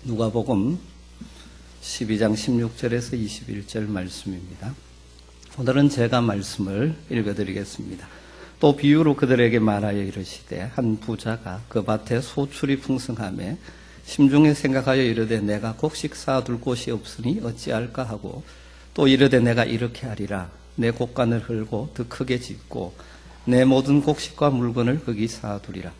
누가복음 12장 16절에서 21절 말씀입니다. 오늘은 제가 말씀을 읽어드리겠습니다. 또 비유로 그들에게 말하여 이르시되 한 부자가 그 밭에 소출이 풍성하매 심중에 생각하여 이르되 내가 곡식 쌓아둘 곳이 없으니 어찌할까 하고 또 이르되 내가 이렇게 하리라. 내 곡간을 헐고 더 크게 짓고 내 모든 곡식과 물건을 거기 쌓아두리라.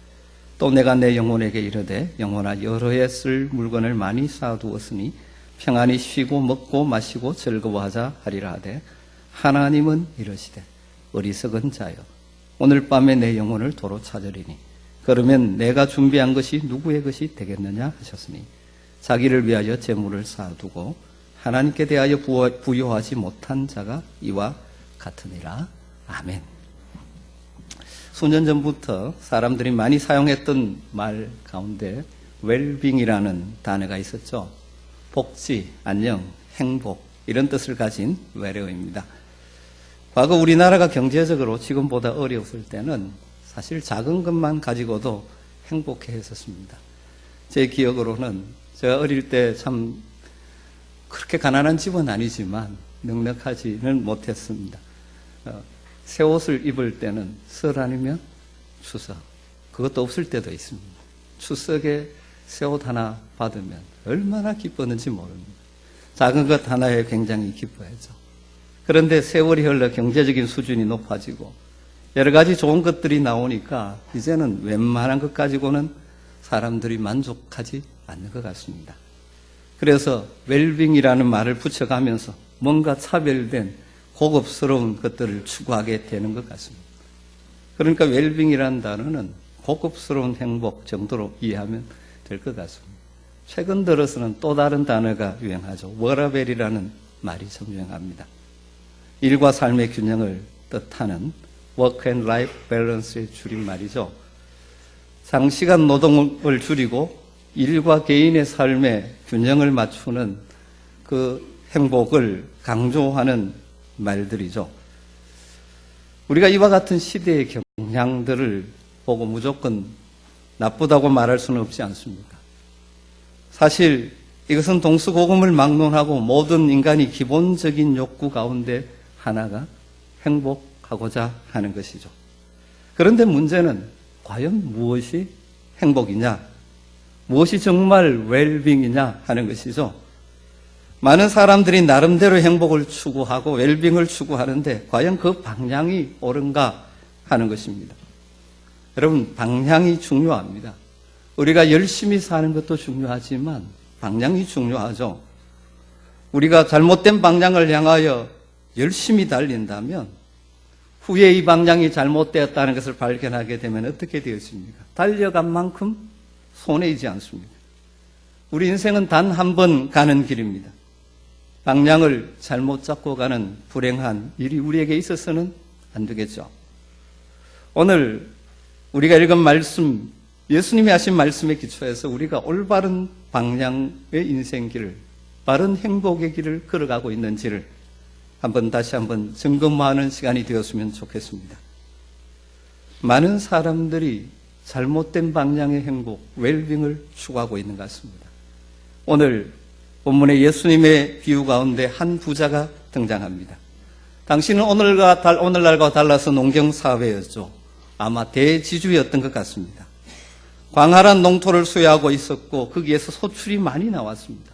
또 내가 내 영혼에게 이르되 영혼아 여러 해 쓸 물건을 많이 쌓아두었으니 평안히 쉬고 먹고 마시고 즐거워하자 하리라 하되 하나님은 이러시되 어리석은 자여 오늘 밤에 내 영혼을 도로 찾으리니 그러면 내가 준비한 것이 누구의 것이 되겠느냐 하셨으니 자기를 위하여 재물을 쌓아두고 하나님께 대하여 부요하지 못한 자가 이와 같으니라. 아멘. 수년 전부터 사람들이 많이 사용했던 말 가운데 웰빙이라는 단어가 있었죠. 복지, 안녕, 행복 이런 뜻을 가진 외래어입니다. 과거 우리나라가 경제적으로 지금보다 어려웠을 때는 사실 작은 것만 가지고도 행복해 했었습니다. 제 기억으로는 제가 어릴 때 참 그렇게 가난한 집은 아니지만 넉넉하지는 못했습니다. 새 옷을 입을 때는 설 아니면 추석, 그것도 없을 때도 있습니다. 추석에 새 옷 하나 받으면 얼마나 기뻤는지 모릅니다. 작은 것 하나에 굉장히 기뻐했죠. 그런데 세월이 흘러 경제적인 수준이 높아지고 여러 가지 좋은 것들이 나오니까 이제는 웬만한 것 가지고는 사람들이 만족하지 않는 것 같습니다. 그래서 웰빙이라는 말을 붙여가면서 뭔가 차별된 고급스러운 것들을 추구하게 되는 것 같습니다. 그러니까 웰빙이라는 단어는 고급스러운 행복 정도로 이해하면 될 것 같습니다. 최근 들어서는 또 다른 단어가 유행하죠. 워라벨이라는 말이 참 유행합니다. 일과 삶의 균형을 뜻하는 Work and Life Balance의 줄임말이죠. 장시간 노동을 줄이고 일과 개인의 삶의 균형을 맞추는 그 행복을 강조하는 말들이죠. 우리가 이와 같은 시대의 경향들을 보고 무조건 나쁘다고 말할 수는 없지 않습니까? 사실 이것은 동서고금을 막론하고 모든 인간이 기본적인 욕구 가운데 하나가 행복하고자 하는 것이죠. 그런데 문제는 과연 무엇이 행복이냐? 무엇이 정말 웰빙이냐 하는 것이죠. 많은 사람들이 나름대로 행복을 추구하고 웰빙을 추구하는데 과연 그 방향이 옳은가 하는 것입니다. 여러분, 방향이 중요합니다. 우리가 열심히 사는 것도 중요하지만 방향이 중요하죠. 우리가 잘못된 방향을 향하여 열심히 달린다면 후에 이 방향이 잘못되었다는 것을 발견하게 되면 어떻게 되었습니까? 달려간 만큼 손해이지 않습니까? 우리 인생은 단 한 번 가는 길입니다. 방향을 잘못 잡고 가는 불행한 일이 우리에게 있어서는 안 되겠죠. 오늘 우리가 읽은 말씀, 예수님이 하신 말씀에 기초해서 우리가 올바른 방향의 인생길을, 바른 행복의 길을 걸어가고 있는지를 다시 한번 점검하는 시간이 되었으면 좋겠습니다. 많은 사람들이 잘못된 방향의 행복, 웰빙을 추구하고 있는 것 같습니다. 오늘 본문에 예수님의 비유 가운데 한 부자가 등장합니다. 당신은 오늘날과 달라서 농경사회였죠. 아마 대지주였던 것 같습니다. 광활한 농토를 소유하고 있었고 거기에서 소출이 많이 나왔습니다.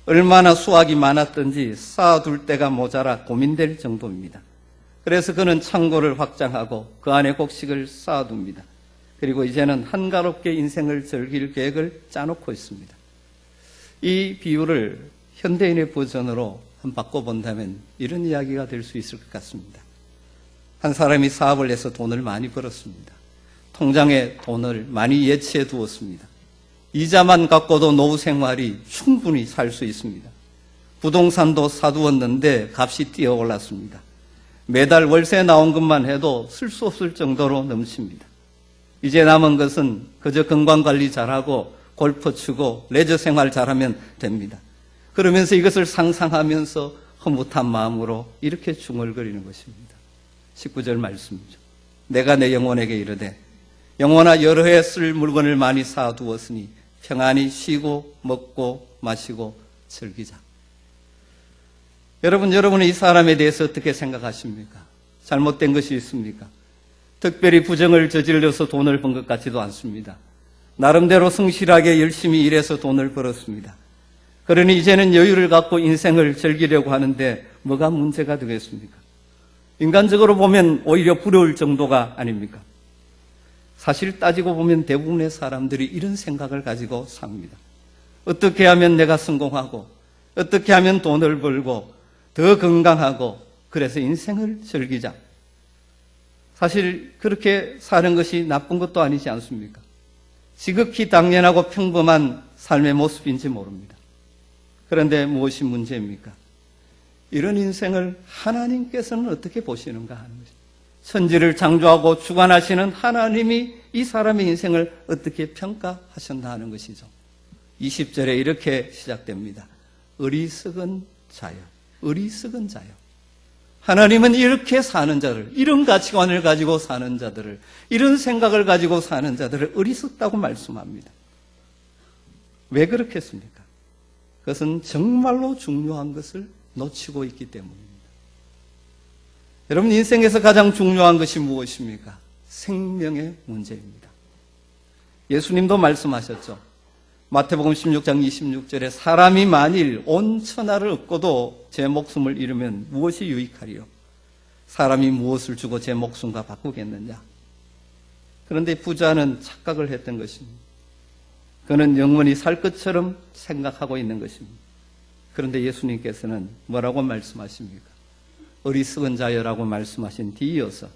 얼마나 수확이 많았던지 쌓아둘 데가 모자라 고민될 정도입니다. 그래서 그는 창고를 확장하고 그 안에 곡식을 쌓아둡니다. 그리고 이제는 한가롭게 인생을 즐길 계획을 짜놓고 있습니다. 이 비유를 현대인의 버전으로 한번 바꿔본다면 이런 이야기가 될 수 있을 것 같습니다. 한 사람이 사업을 해서 돈을 많이 벌었습니다. 통장에 돈을 많이 예치해 두었습니다. 이자만 갖고도 노후 생활이 충분히 살 수 있습니다. 부동산도 사두었는데 값이 뛰어올랐습니다. 매달 월세 나온 것만 해도 쓸 수 없을 정도로 넘칩니다. 이제 남은 것은 그저 건강관리 잘하고 골프 치고 레저 생활 잘하면 됩니다. 그러면서 이것을 상상하면서 흐뭇한 마음으로 이렇게 중얼거리는 것입니다. 19절 말씀이죠. 내가 내 영혼에게 이르되 영혼아 여러 해 쓸 물건을 많이 쌓아두었으니 평안히 쉬고 먹고 마시고 즐기자. 여러분은 이 사람에 대해서 어떻게 생각하십니까? 잘못된 것이 있습니까? 특별히 부정을 저질러서 돈을 번 것 같지도 않습니다. 나름대로 성실하게 열심히 일해서 돈을 벌었습니다. 그러니 이제는 여유를 갖고 인생을 즐기려고 하는데 뭐가 문제가 되겠습니까? 인간적으로 보면 오히려 부러울 정도가 아닙니까? 사실 따지고 보면 대부분의 사람들이 이런 생각을 가지고 삽니다. 어떻게 하면 내가 성공하고, 어떻게 하면 돈을 벌고, 더 건강하고, 그래서 인생을 즐기자. 사실 그렇게 사는 것이 나쁜 것도 아니지 않습니까? 지극히 당연하고 평범한 삶의 모습인지 모릅니다. 그런데 무엇이 문제입니까? 이런 인생을 하나님께서는 어떻게 보시는가 하는 것입니다. 천지를 창조하고 주관하시는 하나님이 이 사람의 인생을 어떻게 평가하셨나 하는 것이죠. 20절에 이렇게 시작됩니다. 어리석은 자여, 어리석은 자여. 하나님은 이렇게 사는 자를, 이런 가치관을 가지고 사는 자들을, 이런 생각을 가지고 사는 자들을 어리석다고 말씀합니다. 왜 그렇겠습니까? 그것은 정말로 중요한 것을 놓치고 있기 때문입니다. 여러분, 인생에서 가장 중요한 것이 무엇입니까? 생명의 문제입니다. 예수님도 말씀하셨죠. 마태복음 16장 26절에 사람이 만일 온 천하를 얻고도 제 목숨을 잃으면 무엇이 유익하리요? 사람이 무엇을 주고 제 목숨과 바꾸겠느냐? 그런데 부자는 착각을 했던 것입니다. 그는 영원히 살 것처럼 생각하고 있는 것입니다. 그런데 예수님께서는 뭐라고 말씀하십니까? 어리석은 자여라고 말씀하신 뒤이어서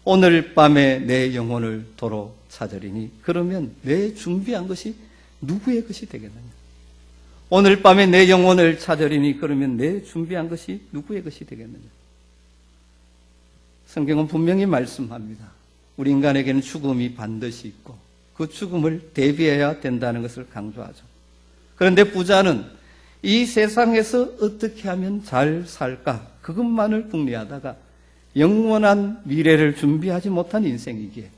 오늘 밤에 내 영혼을 도로 찾으리니 그러면 내 준비한 것이 누구의 것이 되겠느냐? 오늘 밤에 내 영혼을 찾으리니 그러면 내 준비한 것이 누구의 것이 되겠느냐? 성경은 분명히 말씀합니다. 우리 인간에게는 죽음이 반드시 있고 그 죽음을 대비해야 된다는 것을 강조하죠. 그런데 부자는 이 세상에서 어떻게 하면 잘 살까? 그것만을 궁리하다가 영원한 미래를 준비하지 못한 인생이기에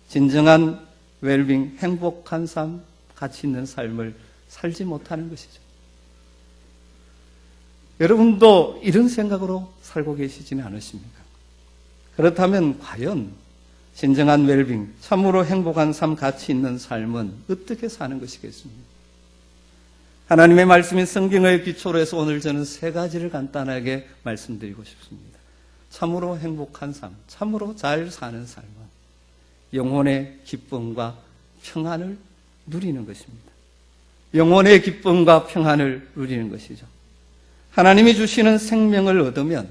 진정한 웰빙, 행복한 삶, 가치 있는 삶을 살지 못하는 것이죠. 여러분도 이런 생각으로 살고 계시지는 않으십니까? 그렇다면 과연 진정한 웰빙, 참으로 행복한 삶, 가치 있는 삶은 어떻게 사는 것이겠습니까? 하나님의 말씀인 성경을 기초로 해서 오늘 저는 세 가지를 간단하게 말씀드리고 싶습니다. 참으로 행복한 삶, 참으로 잘 사는 삶은 영혼의 기쁨과 평안을 누리는 것입니다. 영혼의 기쁨과 평안을 누리는 것이죠. 하나님이 주시는 생명을 얻으면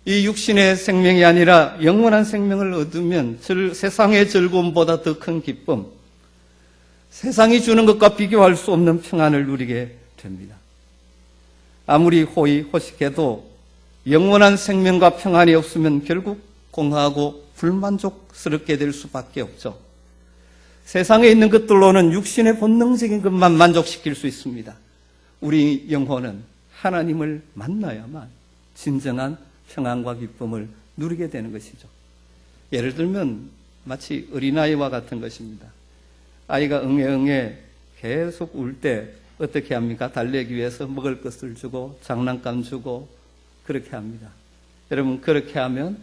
이 육신의 생명이 아니라 영원한 생명을 얻으면 세상의 즐거움보다 더 큰 기쁨, 세상이 주는 것과 비교할 수 없는 평안을 누리게 됩니다. 아무리 호의호식해도 영원한 생명과 평안이 없으면 결국 공허하고 불만족스럽게 될 수밖에 없죠. 세상에 있는 것들로는 육신의 본능적인 것만 만족시킬 수 있습니다. 우리 영혼은 하나님을 만나야만 진정한 평안과 기쁨을 누리게 되는 것이죠. 예를 들면 마치 어린아이와 같은 것입니다. 아이가 응애응애 계속 울 때 어떻게 합니까? 달래기 위해서 먹을 것을 주고 장난감 주고 그렇게 합니다. 여러분, 그렇게 하면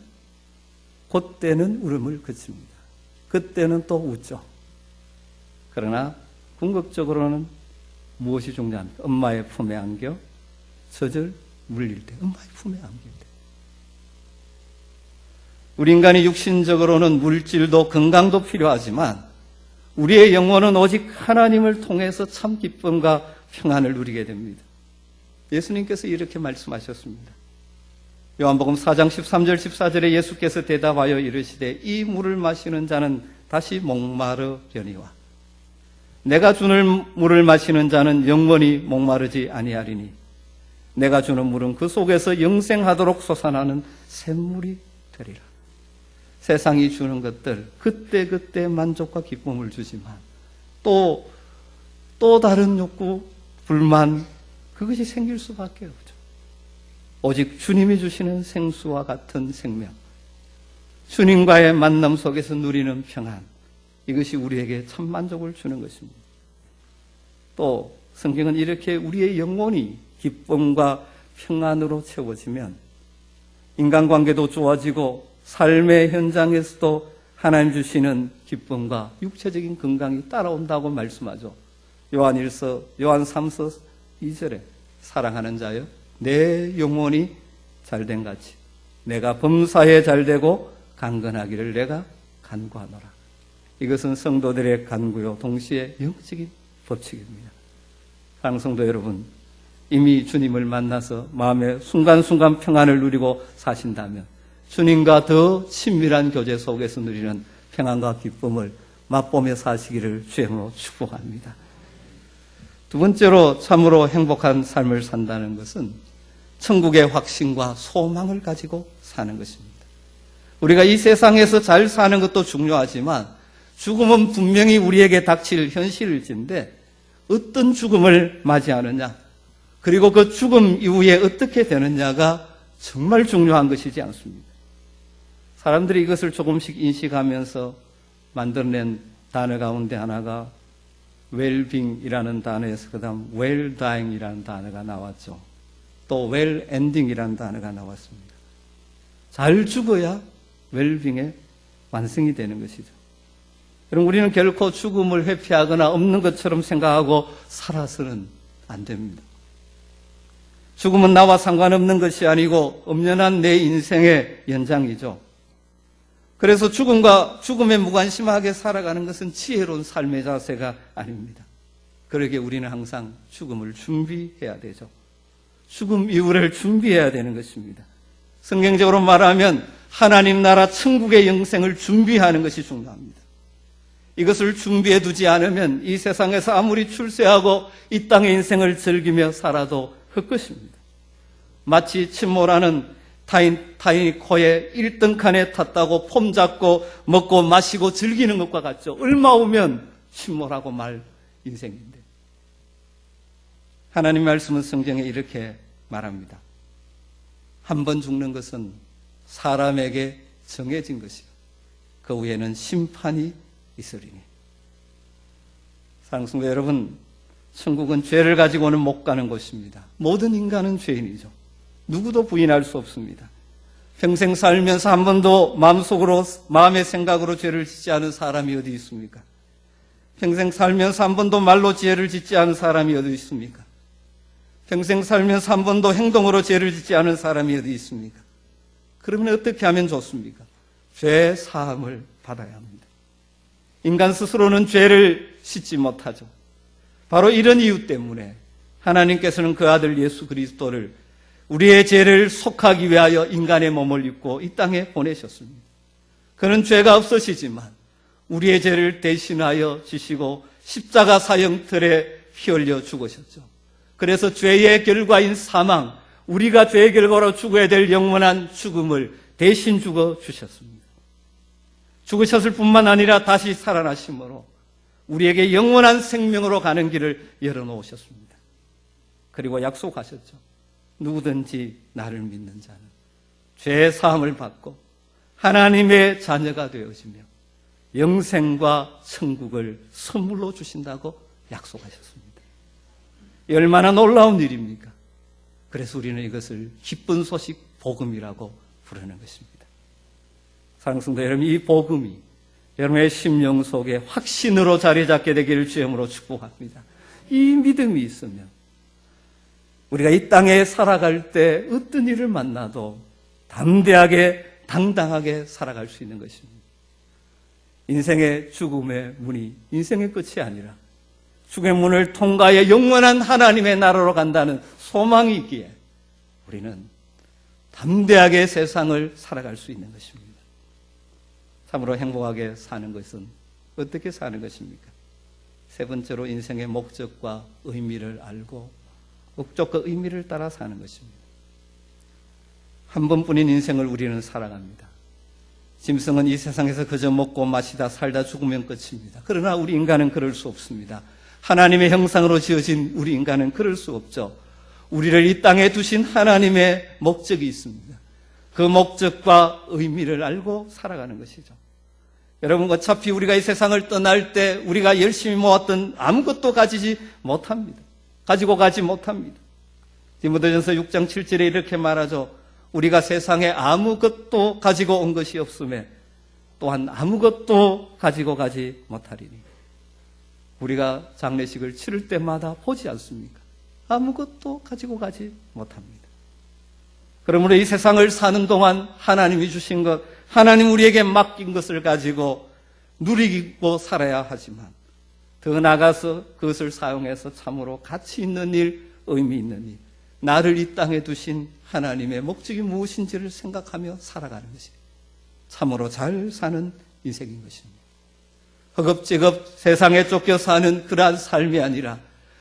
그때는 울음을 그칩니다. 그때는 또 웃죠. 그러나 궁극적으로는 무엇이 중요합니까? 엄마의 품에 안겨 젖을 물릴 때, 엄마의 품에 안길 때. 우리 인간이 육신적으로는 물질도 건강도 필요하지만 우리의 영혼은 오직 하나님을 통해서 참 기쁨과 평안을 누리게 됩니다. 예수님께서 이렇게 말씀하셨습니다. 요한복음 4장 13절 14절에 예수께서 대답하여 이르시되 이 물을 마시는 자는 다시 목마르려니와 내가 주는 물을 마시는 자는 영원히 목마르지 아니하리니 내가 주는 물은 그 속에서 영생하도록 솟아나는 샘물이 되리라. 세상이 주는 것들 그때그때 만족과 기쁨을 주지만 또 다른 욕구, 불만 그것이 생길 수밖에 없죠. 오직 주님이 주시는 생수와 같은 생명, 주님과의 만남 속에서 누리는 평안, 이것이 우리에게 참 만족을 주는 것입니다. 또 성경은 이렇게 우리의 영혼이 기쁨과 평안으로 채워지면 인간관계도 좋아지고 삶의 현장에서도 하나님 주시는 기쁨과 육체적인 건강이 따라온다고 말씀하죠. 요한 3서 2절에 사랑하는 자여 내 영혼이 잘된 같이 내가 범사에 잘되고 강건하기를 내가 간구하노라. 이것은 성도들의 간구요 동시에 영적인 법칙입니다. 사랑하는 성도 여러분, 이미 주님을 만나서 마음의 순간순간 평안을 누리고 사신다면 주님과 더 친밀한 교제 속에서 누리는 평안과 기쁨을 맛보며 사시기를 주님으로 축복합니다. 두 번째로 참으로 행복한 삶을 산다는 것은 천국의 확신과 소망을 가지고 사는 것입니다. 우리가 이 세상에서 잘 사는 것도 중요하지만 죽음은 분명히 우리에게 닥칠 현실일진데 어떤 죽음을 맞이하느냐, 그리고 그 죽음 이후에 어떻게 되느냐가 정말 중요한 것이지 않습니까? 사람들이 이것을 조금씩 인식하면서 만들어낸 단어 가운데 하나가 웰빙이라는 단어에서 그 다음 웰다잉이라는 단어가 나왔죠. 또 웰엔딩이라는 단어가 나왔습니다. 잘 죽어야 웰빙의 완성이 되는 것이죠. 그럼 우리는 결코 죽음을 회피하거나 없는 것처럼 생각하고 살아서는 안 됩니다. 죽음은 나와 상관없는 것이 아니고 엄연한 내 인생의 연장이죠. 그래서 죽음에 무관심하게 살아가는 것은 지혜로운 삶의 자세가 아닙니다. 그러기에 우리는 항상 죽음을 준비해야 되죠. 죽음 이후를 준비해야 되는 것입니다. 성경적으로 말하면 하나님 나라 천국의 영생을 준비하는 것이 중요합니다. 이것을 준비해 두지 않으면 이 세상에서 아무리 출세하고 이 땅의 인생을 즐기며 살아도 헛것입니다. 마치 침몰하는 타인이 코에 1등 칸에 탔다고 폼 잡고 먹고 마시고 즐기는 것과 같죠. 얼마 오면 침몰하고 말 인생인데. 하나님 말씀은 성경에 이렇게 말합니다. 한 번 죽는 것은 사람에게 정해진 것이요 그 후에는 심판이 있으리니. 사랑하는 성도 여러분, 천국은 죄를 가지고는 못 가는 곳입니다. 모든 인간은 죄인이죠. 누구도 부인할 수 없습니다. 평생 살면서 한 번도 마음의 생각으로 죄를 짓지 않은 사람이 어디 있습니까? 평생 살면서 한 번도 말로 죄를 짓지 않은 사람이 어디 있습니까? 평생 살면서 한 번도 행동으로 죄를 짓지 않은 사람이 어디 있습니까? 그러면 어떻게 하면 좋습니까? 죄 사함을 받아야 합니다. 인간 스스로는 죄를 씻지 못하죠. 바로 이런 이유 때문에 하나님께서는 그 아들 예수 그리스도를 우리의 죄를 속하기 위하여 인간의 몸을 입고 이 땅에 보내셨습니다. 그는 죄가 없으시지만 우리의 죄를 대신하여 지시고 십자가 사형틀에 피 흘려 죽으셨죠. 그래서 죄의 결과인 사망, 우리가 죄의 결과로 죽어야 될 영원한 죽음을 대신 죽어 주셨습니다. 죽으셨을 뿐만 아니라 다시 살아나심으로 우리에게 영원한 생명으로 가는 길을 열어놓으셨습니다. 그리고 약속하셨죠. 누구든지 나를 믿는 자는 죄 사함을 받고 하나님의 자녀가 되어지며 영생과 천국을 선물로 주신다고 약속하셨습니다. 얼마나 놀라운 일입니까? 그래서 우리는 이것을 기쁜 소식 복음이라고 부르는 것입니다. 사랑하는 성도 여러분, 이 복음이 여러분의 심령 속에 확신으로 자리 잡게 되기를 주님으로 축복합니다. 이 믿음이 있으면 우리가 이 땅에 살아갈 때 어떤 일을 만나도 담대하게 당당하게 살아갈 수 있는 것입니다. 인생의 죽음의 문이 인생의 끝이 아니라 죽음의 문을 통과해 영원한 하나님의 나라로 간다는 소망이 있기에 우리는 담대하게 세상을 살아갈 수 있는 것입니다. 참으로 행복하게 사는 것은 어떻게 사는 것입니까? 세 번째로 인생의 목적과 의미를 알고 목적과 의미를 따라 사는 것입니다. 한 번뿐인 인생을 우리는 살아갑니다. 짐승은 이 세상에서 그저 먹고 마시다 살다 죽으면 끝입니다. 그러나 우리 인간은 그럴 수 없습니다. 하나님의 형상으로 지어진 우리 인간은 그럴 수 없죠. 우리를 이 땅에 두신 하나님의 목적이 있습니다. 그 목적과 의미를 알고 살아가는 것이죠. 여러분, 어차피 우리가 이 세상을 떠날 때 우리가 열심히 모았던 아무것도 가지지 못합니다. 가지고 가지 못합니다. 디모데전서 6장 7절에 이렇게 말하죠. 우리가 세상에 아무것도 가지고 온 것이 없음에 또한 아무것도 가지고 가지 못하리니. 우리가 장례식을 치를 때마다 보지 않습니까? 아무것도 가지고 가지 못합니다. 그러므로 이 세상을 사는 동안 하나님이 주신 것, 하나님 우리에게 맡긴 것을 가지고 누리고 살아야 하지만 더 나아가서 그것을 사용해서 참으로 가치 있는 일, 의미 있는 일, 나를 이 땅에 두신 하나님의 목적이 무엇인지를 생각하며 살아가는 것이 참으로 잘 사는 인생인 것입니다. 허겁지겁 세상에 쫓겨 사는 그러한 삶이 아니라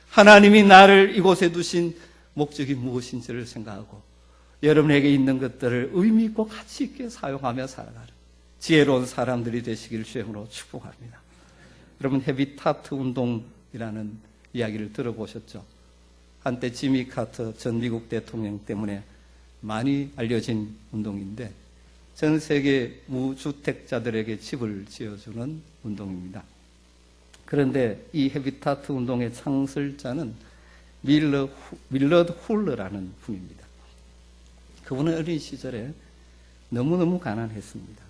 하나님이 나를 이곳에 두신 목적이 무엇인지를 생각하고 여러분에게 있는 것들을 의미 있고 가치 있게 사용하며 살아가는 지혜로운 사람들이 되시길 주님으로 축복합니다. 여러분, 헤비타트 운동이라는 이야기를 들어보셨죠? 한때 지미 카터 전 미국 대통령 때문에 많이 알려진 운동인데 전 세계 무주택자들에게 집을 지어주는 운동입니다. 그런데 이 헤비타트 운동의 창설자는 밀러드 훌러라는 분입니다. 그분은 어린 시절에 너무너무 가난했습니다.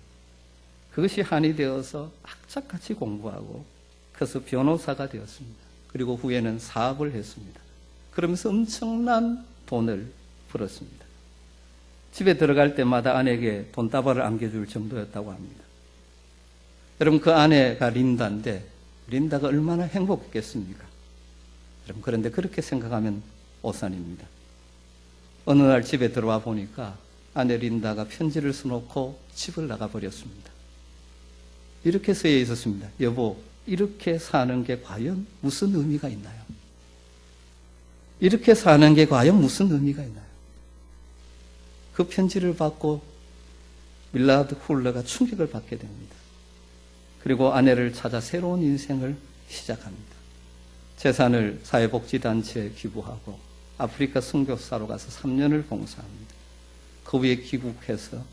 그것이 한이 되어서 악착같이 공부하고 그래서 변호사가 되었습니다. 그리고 후에는 사업을 했습니다. 그러면서 엄청난 돈을 벌었습니다. 집에 들어갈 때마다 아내에게 돈다발을 안겨줄 정도였다고 합니다. 여러분, 그 아내가 린다인데 린다가 얼마나 행복했겠습니까? 여러분, 그런데 그렇게 생각하면 오산입니다. 어느 날 집에 들어와 보니까 아내 린다가 편지를 써놓고 집을 나가버렸습니다. 이렇게 쓰여 있었습니다. 여보, 이렇게 사는 게 과연 무슨 의미가 있나요? 이렇게 사는 게 과연 무슨 의미가 있나요? 그 편지를 받고 밀라드 훌러가 충격을 받게 됩니다. 그리고 아내를 찾아 새로운 인생을 시작합니다. 재산을 사회복지단체에 기부하고 아프리카 선교사로 가서 3년을 봉사합니다. 그 후에 귀국해서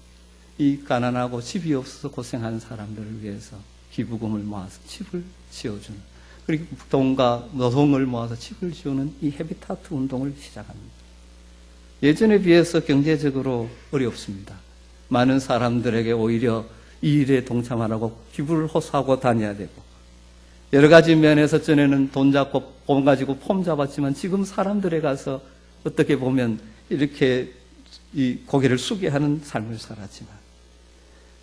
이 가난하고 집이 없어서 고생하는 사람들을 위해서 기부금을 모아서 집을 지어주는, 그리고 돈과 노동을 모아서 집을 지어주는 이 헤비타트 운동을 시작합니다. 예전에 비해서 경제적으로 어렵습니다. 많은 사람들에게 오히려 이 일에 동참하라고 기부를 호소하고 다녀야 되고, 여러 가지 면에서 전에는 돈 잡고 돈 가지고 폼 잡았지만 지금 사람들에 가서 어떻게 보면 이렇게 이 고개를 숙여 하는 삶을 살았지만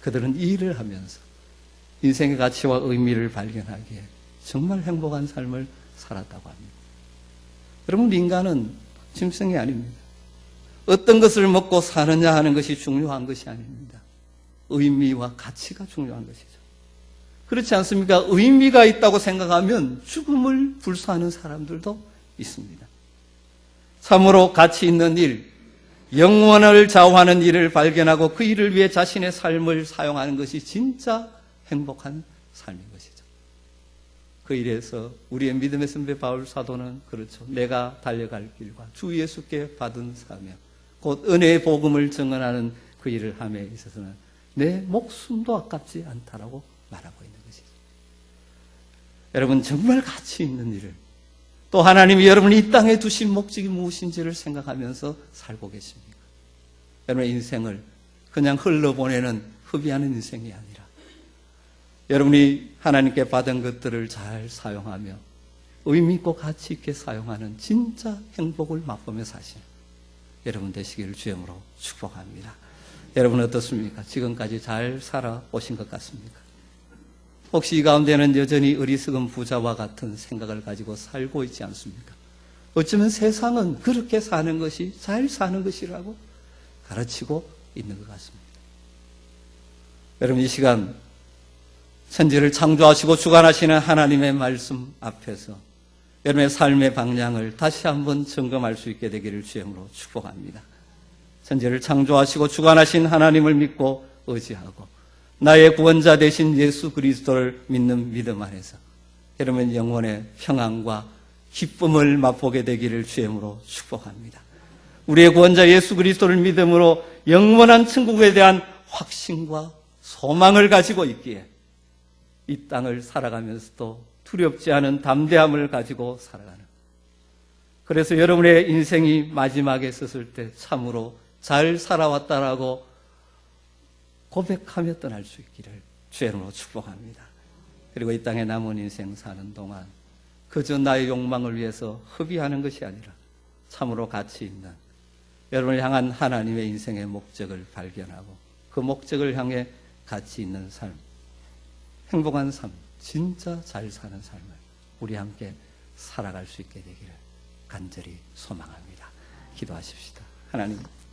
그들은 이 일을 하면서 인생의 가치와 의미를 발견하기에 정말 행복한 삶을 살았다고 합니다. 여러분, 인간은 짐승이 아닙니다. 어떤 것을 먹고 사느냐 하는 것이 중요한 것이 아닙니다. 의미와 가치가 중요한 것이죠. 그렇지 않습니까? 의미가 있다고 생각하면 죽음을 불사하는 사람들도 있습니다. 참으로 가치 있는 일, 영원을 좌우하는 일을 발견하고 그 일을 위해 자신의 삶을 사용하는 것이 진짜 행복한 삶인 것이죠. 그 일에서 우리의 믿음의 선배 바울 사도는 그렇죠. 내가 달려갈 길과 주 예수께 받은 사명, 곧 은혜의 복음을 증언하는 그 일을 함에 있어서는 내 목숨도 아깝지 않다라고 말하고 있는 것이죠. 여러분, 정말 가치 있는 일을, 또 하나님이 여러분이 이 땅에 두신 목적이 무엇인지를 생각하면서 살고 계십니까? 여러분의 인생을 그냥 흘러보내는 허비하는 인생이 아니라 여러분이 하나님께 받은 것들을 잘 사용하며 의미 있고 가치 있게 사용하는 진짜 행복을 맛보며 사시는 여러분 되시기를 주님으로 축복합니다. 여러분 어떻습니까? 지금까지 잘 살아오신 것 같습니까? 혹시 이 가운데는 여전히 어리석은 부자와 같은 생각을 가지고 살고 있지 않습니까? 어쩌면 세상은 그렇게 사는 것이 잘 사는 것이라고 가르치고 있는 것 같습니다. 여러분, 이 시간 천지를 창조하시고 주관하시는 하나님의 말씀 앞에서 여러분의 삶의 방향을 다시 한번 점검할 수 있게 되기를 주님으로 축복합니다. 천지를 창조하시고 주관하신 하나님을 믿고 의지하고 나의 구원자 되신 예수 그리스도를 믿는 믿음 안에서 여러분 영혼의 평안과 기쁨을 맛보게 되기를 주님으로 축복합니다. 우리의 구원자 예수 그리스도를 믿음으로 영원한 천국에 대한 확신과 소망을 가지고 있기에 이 땅을 살아가면서도 두렵지 않은 담대함을 가지고 살아가는. 그래서 여러분의 인생이 마지막에 섰을 때 참으로 잘 살아왔다라고 고백하며 떠날 수 있기를 주의 이름으로 축복합니다. 그리고 이 땅에 남은 인생 사는 동안 그저 나의 욕망을 위해서 허비하는 것이 아니라 참으로 가치 있는 여러분을 향한 하나님의 인생의 목적을 발견하고 그 목적을 향해 가치 있는 삶, 행복한 삶, 진짜 잘 사는 삶을 우리 함께 살아갈 수 있게 되기를 간절히 소망합니다. 기도하십시다. 하나님,